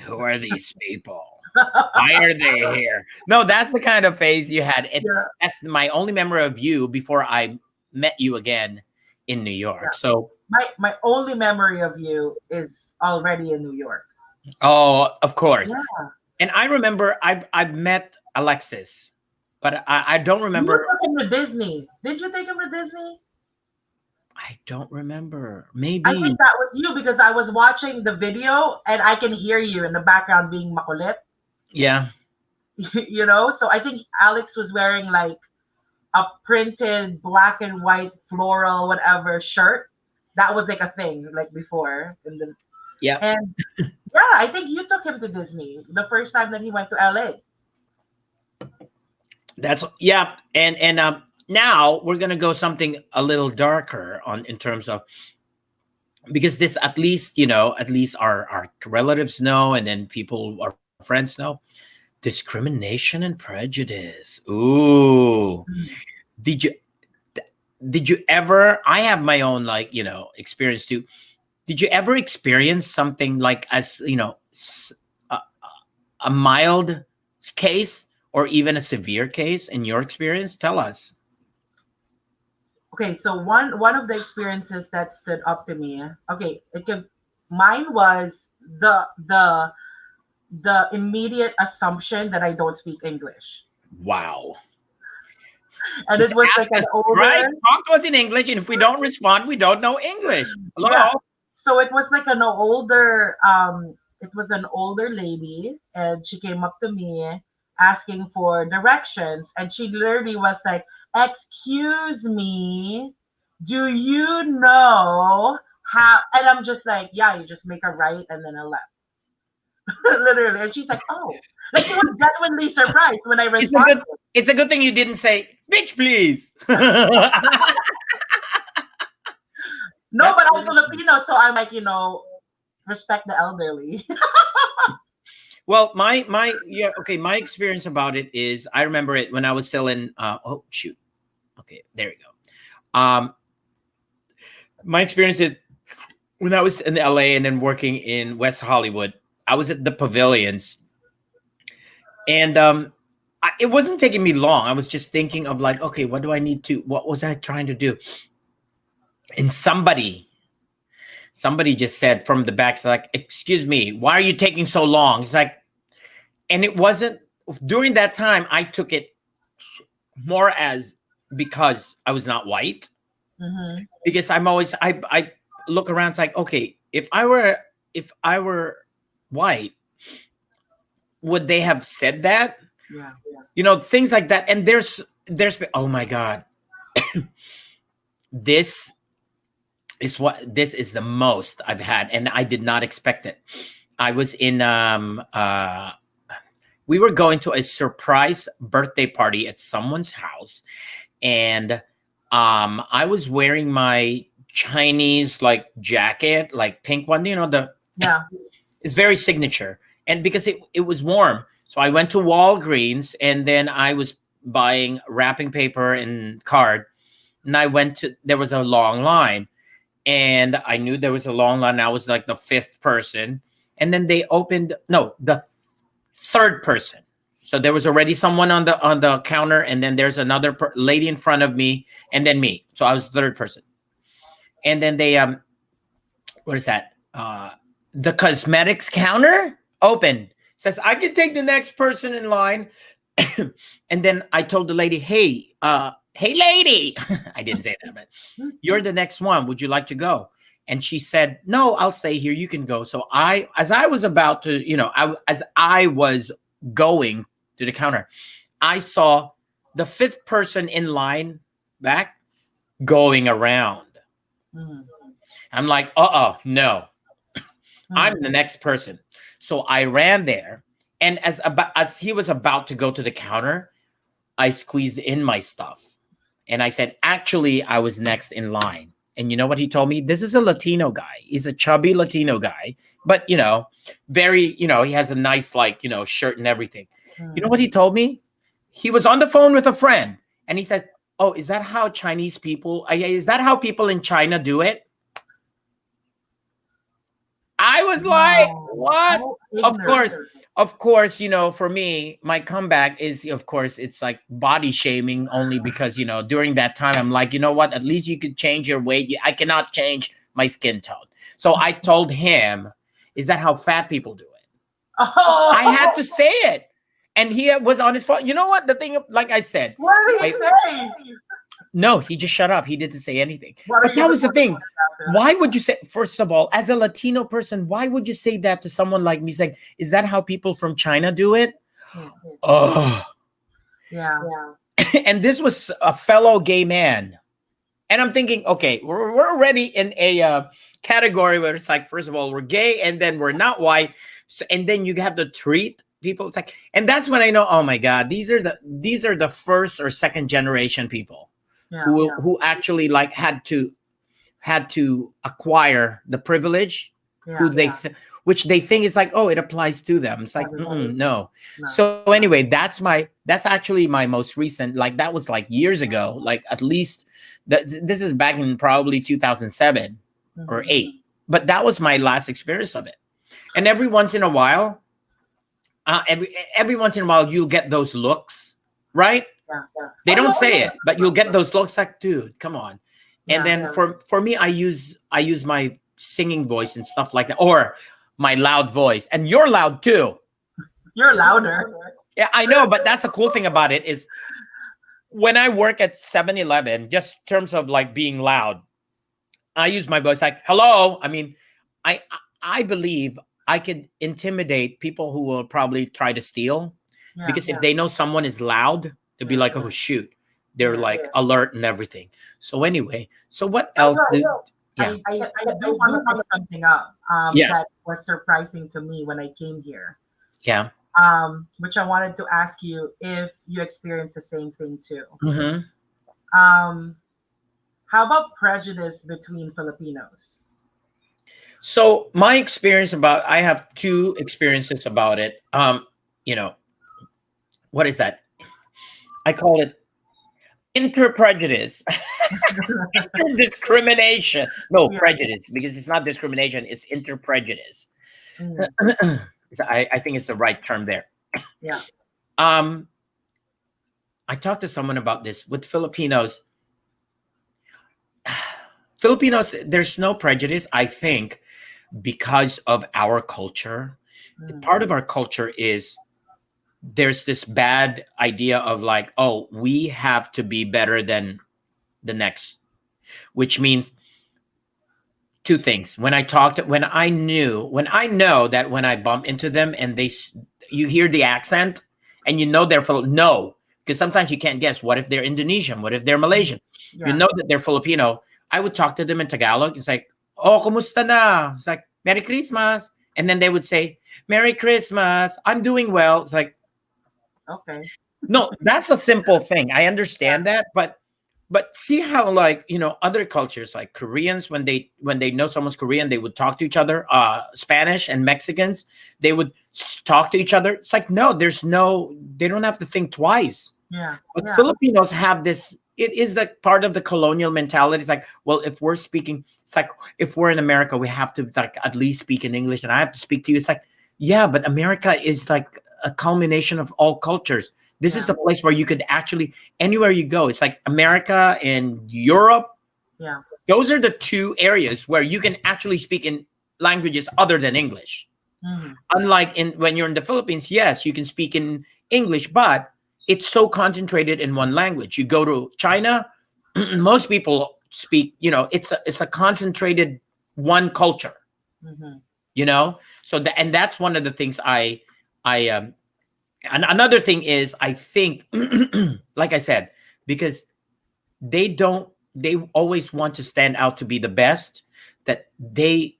who are these people? Why are they here? No, that's the kind of phase you had. Yeah. That's my only memory of you before I met you again in New York. Yeah. So, My only memory of you is already in New York. oh, of course. Yeah. And I remember I've met Alexis, but I don't You remember. took him to Disney. Did you take him to Disney? I don't remember. I Maybe. think that was you because I was watching the video and I can hear you in the background being makulit. Yeah. So I think Alex was wearing like a printed black and white floral whatever shirt. That was like a thing like before. Yeah. And yeah, I think you took him to Disney the first time that he went to LA. That's yeah. And now we're gonna go something a little darker on in terms of because this at least our relatives know, and then people our friends know discrimination and prejudice. Ooh, did you did you ever? I have my own experience too. did you ever experience something like, as a, a mild case or even a severe case in your experience? Tell us. Okay, so one of the experiences that stood up to me. Okay, mine was the immediate assumption that I don't speak English, Wow. and Just it was like ask an us, right? older. Talk to us in English, and if we don't respond, we don't know English. Yeah. Hello? So it was like an older it was an older lady, and she came up to me asking for directions, and she literally was like, "Excuse me, do you know how?" And I'm just like, "Yeah, you just make a right and then a left." Literally. And she's like, "Oh." Like she was genuinely surprised when I It's a responded. good it's a good thing you didn't say, "Bitch, please." No, That's but I'm really Filipino, so I'm like, respect the elderly. well, my experience about it is, I remember it when I was still in oh shoot. Okay, there we go. My experience is when I was in LA and then working in West Hollywood. I was at the pavilions, and it wasn't taking me long. I was just thinking of like, okay, what was I trying to do? And somebody just said from the back, like, "Excuse me, why are you taking so long?" It's like, and it wasn't during that time. I took it more as because I was not white. Hmm. Because I look around. It's like, okay, if I were white, would they have said that? Yeah. Things like that. And there's oh my god, this this is the most I've had, and I did not expect it. I was in we were going to a surprise birthday party at someone's house, and I was wearing my Chinese like jacket, like pink one, Yeah. it's very signature. And because it was warm, so I went to Walgreens, and then I was buying wrapping paper and card, and there was a long line, and I knew there was a long line. I was like the fifth person, and then they opened, no, the third person. So there was already someone on the counter, and then there's another lady in front of me, and then me. So I was the third person. And then they what is that? The cosmetics counter open. Says I can take the next person in line. And then I told the lady, hey lady. I didn't say that, but you're the next one. Would you like to go? And she said, no, I'll stay here. You can go. So as I was about to, as I was going to the counter, I saw the fifth person in line back going around. Mhm. I'm like, no, I'm the next person. So I ran there, and as he was about to go to the counter, I squeezed in my stuff, and I said, actually, I was next in line. And you know what he told me? This is a Latino guy. He's a chubby Latino guy, but very, he has a nice shirt and everything. You know what he told me? He was on the phone with a friend, and he said, "Oh, is that how Chinese people? Is that how people in China do it?" I was like, Wow. "What?" How Of ignorant. course, for me, my comeback is, of course, it's like body shaming only because, during that time, I'm like, you know what? At least you could change your weight. I cannot change my skin tone. So I told him, "Is that how fat people do it?" Oh, I had to say it. And he was on his phone. You know what? The thing, like I said, what did he say? no, he just shut up. He didn't say anything. What are But you that was the supposed to thing. do after that? Why would you say, first of all, as a Latino person, why would you say that to someone like me? Saying, is that how people from China do it? Oh. Yeah. And this was a fellow gay man. And I'm thinking, okay, we're already in a category where it's like, first of all, we're gay, and then we're not white. So, and then you have to treat people. It's like, and that's when I know, oh my God, these are the first or second generation people Yeah. who actually had to acquire the privilege, Yeah. which they think is like, oh, it applies to them. It's like, Everybody. no. No. So anyway, that's actually my most recent, like that was like years ago, like at least this is back in probably 2007 or 8. but that was my last experience of it. And every once in a while, every once in a while, you'll get those looks, right? Yeah, yeah. They Oh, don't yeah, oh, say yeah. it, but you'll get those looks like, dude, come on. And Yeah, then yeah. for me, I use my singing voice and stuff like that, or my loud voice. And you're loud too. You're louder. Yeah, I know, but that's the cool thing about it is when I work at 7-Eleven, just in terms of like being loud, I use my voice like, hello. I mean, I I believe I could intimidate people who will probably try to steal, Yeah, because if yeah, they know someone is loud, they'll be yeah, like, oh shoot. They're yeah. like alert and everything. So anyway, so what I else know. do yeah. I do want to bring something up Yeah. that was surprising to me when I came here. Yeah. Which I wanted to ask you if you experienced the same thing too. Hmm. Um, how about prejudice between Filipinos? So my experience about I have two experiences about it. You know, what is that? I call it interprejudice. Interdiscrimination. No, Yeah. prejudice, because it's not discrimination, it's interprejudice. Mm, I think it's the right term there. yeah. Um, I talked to someone about this with Filipinos. Filipinos, there's no prejudice, I think, because of our culture. Mm, Part of our culture is there's this bad idea of like, oh, we have to be better than the next, which means two things. When I know that when I bump into them and you hear the accent and you know they're no, because sometimes you can't guess. What if they're Indonesian? What if they're Malaysian? yeah. You know that they're Filipino. I would talk to them in Tagalog. It's like, oh, kumusta na? It's like, Merry Christmas. And then they would say, Merry Christmas. I'm doing well. It's like, Okay. no, that's a simple thing. I understand that, but see how, like, other cultures like Koreans, when they know someone's Korean, they would talk to each other. Spanish and Mexicans, they would talk to each other. It's like, no, they don't have to think twice. Yeah. But Yeah. Filipinos have this. It is the part of the colonial mentality. It's like, well, if we're speaking, it's like if we're in America, we have to like at least speak in English, and I have to speak to you. It's like, yeah, but America is like a culmination of all cultures. This is Yeah. the place where you could actually, anywhere you go, it's like America and Europe. Yeah. Those are the two areas where you can actually speak in languages other than English. Mm, Unlike when you're in the Philippines, yes, you can speak in English, but it's so concentrated in one language. You go to China, most people speak, it's a concentrated one culture, mhm. So and that's one of the things and another thing is, I think, like I said, because they always want to stand out to be the best, that they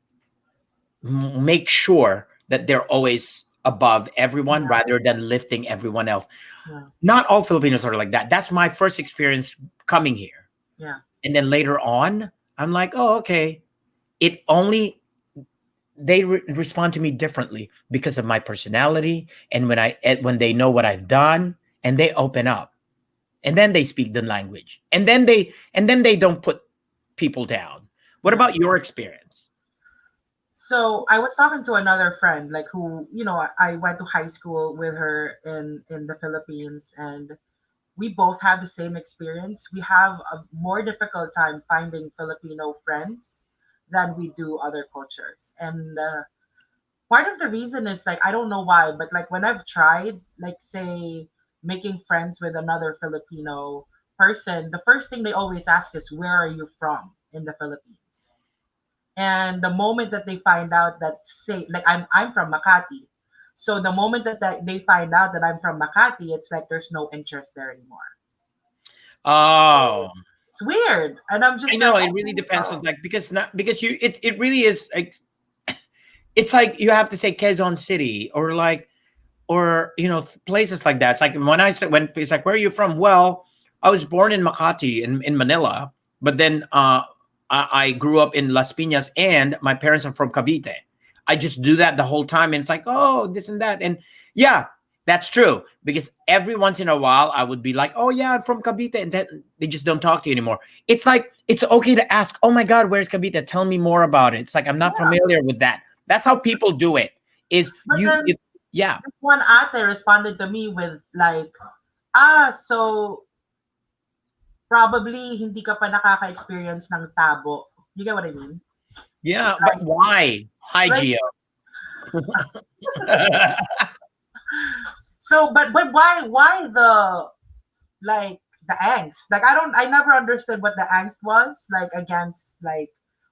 make sure that they're always above everyone, Yeah. rather than lifting everyone else. Yeah. Not all Filipinos are like that. That's my first experience coming here. Yeah. And then later on, I'm like, oh, okay. They respond to me differently because of my personality, and when they know what I've done, and they open up, and then they speak the language, and then they don't put people down. What about your experience? So I was talking to another friend, like who, I went to high school with her in the Philippines, and we both had the same experience. We have a more difficult time finding Filipino friends than we do other cultures, and part of the reason is like I don't know why, but like when I've tried, like say making friends with another Filipino person, the first thing they always ask is where are you from in the Philippines? And the moment that they find out that say like I'm from Makati. So the moment that they find out that I'm from Makati, it's like there's no interest there anymore. Oh, It's weird. And I'm I just know like, it really depends on, like, because it really is like, it's like you have to say Quezon City, or like, or places like that. It's like when it's like, where are you from? Well, I was born in Makati in Manila, but then I grew up in Las Piñas, and my parents are from Cavite. I just do that the whole time, and it's like, oh, this and that, and yeah, that's true, because every once in a while I would be like, oh yeah, I'm from Cavite, and then they just don't talk to you anymore. It's it's okay to ask, oh my God, where's Cavite? Tell me more about it. It's like, I'm not familiar with that. That's how people do it. Is But then yeah. this one ate responded to me with like, so probably hindi ka pa nakaka-experience ng tabo. You get what I mean? Yeah, but why? Hi, Like, Gio. so, but why the like the angst? Like I never understood what the angst was like against like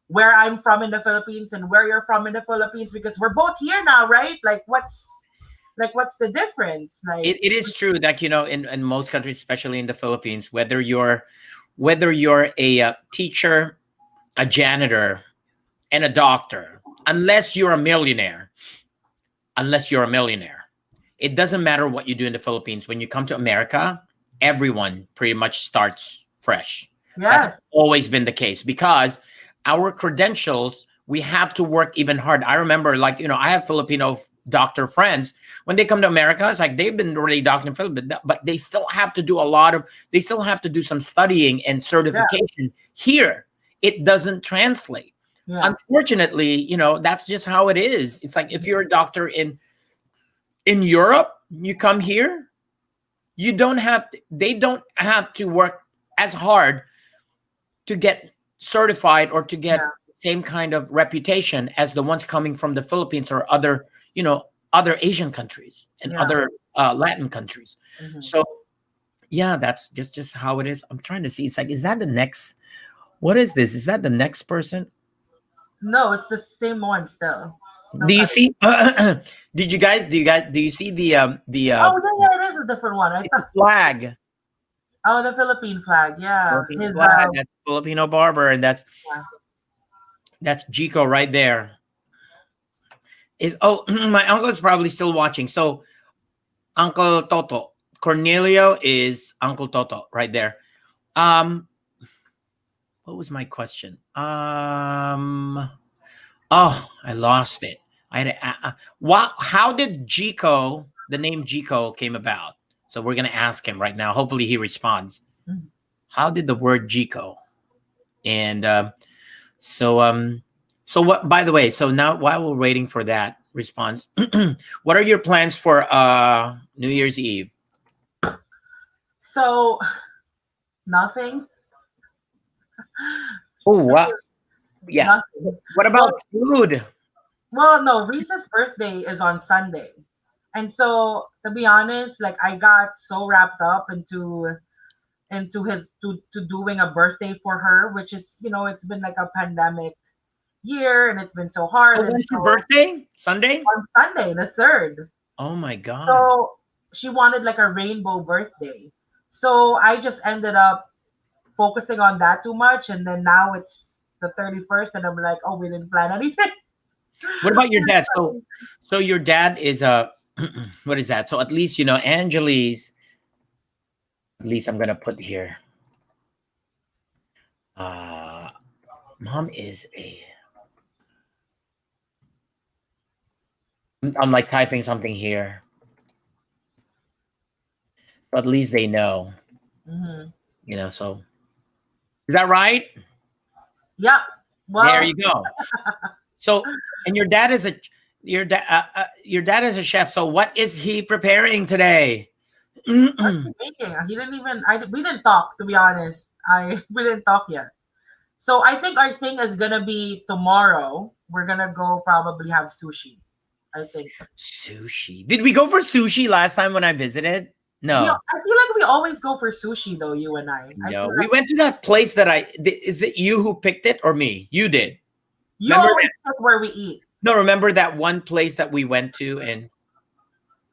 where I'm from in the Philippines and where you're from in the Philippines because we're both here now, right? What's the difference? Like It is true that in most countries, especially in the Philippines, whether you're a teacher, a janitor, and a doctor, unless you're a millionaire, it doesn't matter what you do in the Philippines. When you come to America, everyone pretty much starts fresh. yes, That's always been the case because our credentials, we have to work even hard. I remember, like, I have Filipino doctor friends. When they come to America, it's like they've been already doctoring in Philippines, but they still have to do they still have to do some studying and certification. Here, it doesn't translate. yeah, Unfortunately, that's just how it is. It's like if you're a doctor in Europe, you come here, they don't have to work as hard to get certified or to get the same kind of reputation as the ones coming from the Philippines or other Asian countries and other Latin countries. Mhm. So yeah, that's just how it is. I'm trying to see. It's like, is that the next? What is this? Is that the next person? No, it's the same one still. Do you see? Do you see the Oh yeah, it is a different one. I it's a thought. flag? Oh, the Philippine flag. Yeah, Philippine flag. That's Filipino barber, and that's Jico right there. My uncle is probably still watching. So Uncle Toto. Cornelio is Uncle Toto right there. What was my question? I lost it. I had how did the name Jico came about? So we're gonna ask him right now. Hopefully he responds. Mhm. How did the word Jico? And so what? By the way, so now while we're waiting for that response, what are your plans for New Year's Eve? So nothing. Oh, what? Yeah. Nothing. What about food? Well, no, Reese's birthday is on Sunday. And so to be honest, like I got so wrapped up into his to doing a birthday for her, which is, it's been like a pandemic year and it's been so hard. Oh, And when's your so birthday? Sunday? on Sunday, the 3rd. Oh my God. So she wanted like a rainbow birthday. So I just ended up focusing on that too much. And then now it's the 31st and I'm like, oh, we didn't plan anything. What about your dad? So your dad is what is that? So at least Angeli's. At least I'm gonna put here. Mom is a. I'm like typing something here. So at least they know. Mm-hmm. So is that right? Yep. Well, There you go. So, and your dad is a chef. So what is he preparing today? what's he making? He didn't even. We didn't talk, to be honest. We didn't talk yet. So I think our thing is gonna be tomorrow. We're gonna go probably have sushi. I think. Sushi. Did we go for sushi last time when I visited? No. I feel like we always go for sushi though, you and I. No, feel we like went to that place is it you who picked it or me? You did. you Remember always pick where we eat. No, remember that one place that we went to and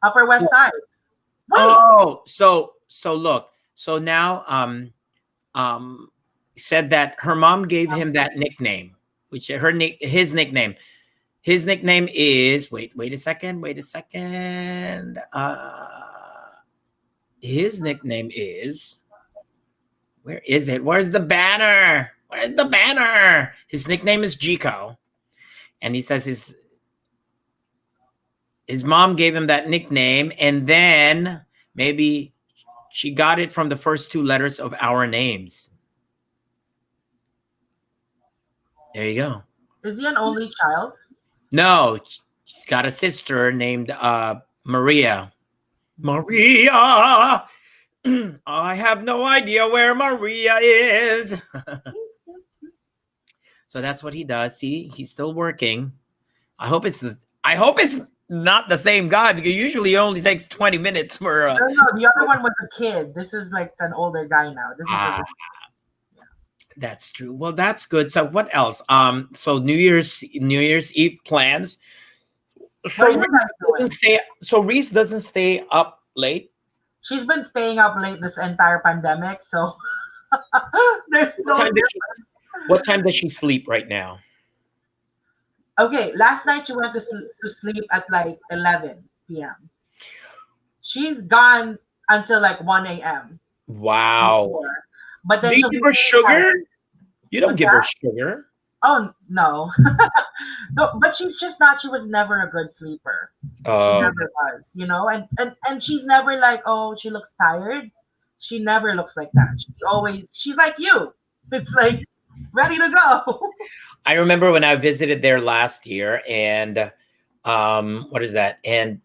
Upper West Side. Wait, oh, so look. So now said that her mom gave him that nickname, which his nickname. His nickname is wait a second. His nickname is where is it? Where's the banner? His nickname is Jico. And he says his mom gave him that nickname, and then maybe she got it from the first 2 letters of our names. There you go. Is he an only child? No, she's got a sister named Maria. Maria. I have no idea where Maria is. So that's what he does. See, he's still working. I hope it's not the same guy, because usually it only takes 20 minutes for No, no, the other one was a kid. This is like an older guy now. This is that's true. Well, that's good. So what else? So New Year's Eve plans. What So are you guys doing? Reese doesn't stay up late. She's been staying up late this entire pandemic, so there's What no time, what time does she sleep right now? Okay, last night she went to sleep at like 11 p.m. She's gone until like 1 a.m. Wow. before. But Do then you she'll give be her saying, like, sugar? You don't what's give her that? sugar. Oh no. No, but she's just not, she was never a good sleeper. She Oh, never was, you know, and she's never like, oh, she looks tired. She never looks like that. She's like you. It's like ready to go. I remember when I visited there last year, and what is that? And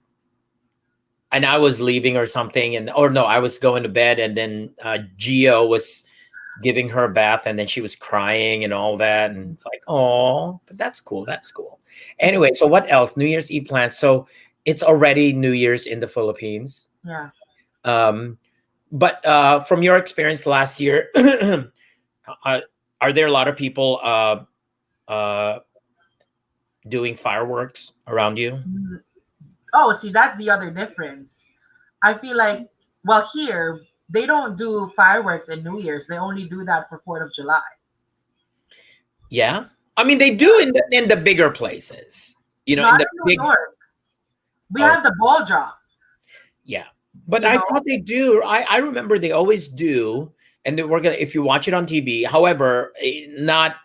I was leaving or something, or no, I was going to bed, and then Gio was giving her a bath, and then she was crying and all that, and it's like, oh, but that's cool. That's cool. Anyway, so what else? New Year's Eve plans. So it's already New Year's in the Philippines. Yeah. But from your experience last year, are there a lot of people doing fireworks around you? Oh, see, that's the other difference. I feel like, well, here they don't do fireworks in New Year's. They only do that for 4th of July. Yeah, I mean they do in the bigger places. You know, in Not the in New big. York. We Oh, have the ball drop. yeah, but You I know? thought they do. I remember they always do, and they were gonna, if you watch it on TV. However, not.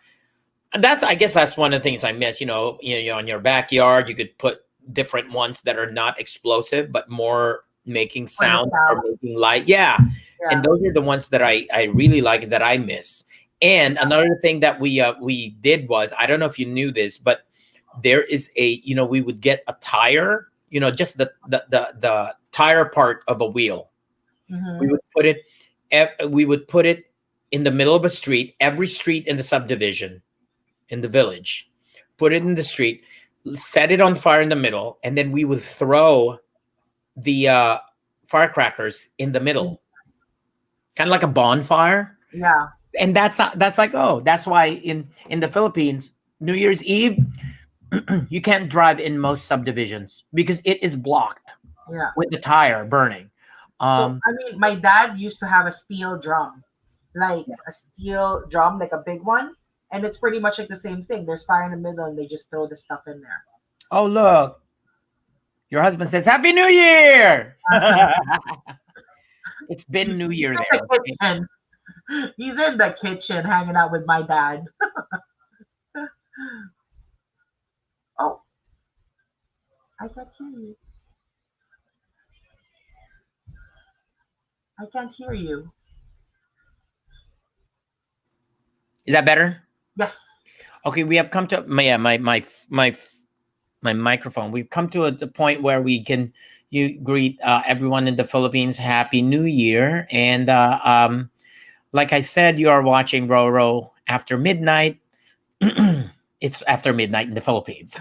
That's, I guess that's one of the things I miss. You know, in your backyard, you could put different ones that are not explosive, but more making For the sound or sound. making light. Yeah, Yeah. and those are the ones that I really like, that I miss. And another thing that we did was, I don't know if you knew this, but there is we would get a tire, just the tire part of a wheel. Mhm. We would put it in the middle of a street, every street in the subdivision, in the village, put it in the street, set it on fire in the middle, and then we would throw the firecrackers in the middle, kind of like a bonfire. Yeah. And that's like, oh, that's why in the Philippines, New Year's Eve, you can't drive in most subdivisions because it is blocked Yeah. with the tire burning. So I mean, my dad used to have a steel drum, like a steel drum, like a big one, and it's pretty much like the same thing. There's fire in the middle, and they just throw the stuff in there. Oh, look, your husband says Happy New Year. It's been New Year in there. the kitchen. He's in the kitchen hanging out with my dad. Oh, I can't hear you. I can't hear you. Is that better? Yes. Okay, we have come to my microphone. We've come to the point where we can greet everyone in the Philippines Happy New Year. And like I said, you are watching Roro After Midnight. It's after midnight in the Philippines.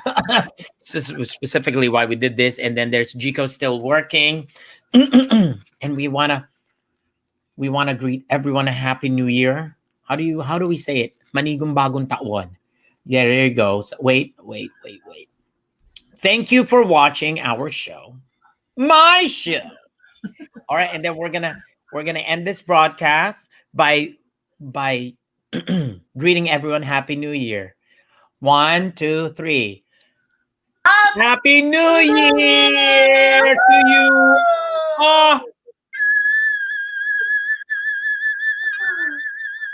This is specifically why we did this. And then there's Jico still working. And we wanna greet everyone a Happy New Year. How do we say it? Manigong bagong taon. Yeah, there you go. So, wait. Thank you for watching our show. My show. All right, and then we're gonna end this broadcast by greeting everyone Happy New Year. 1, 2, 3. Happy New Year to you. Oh,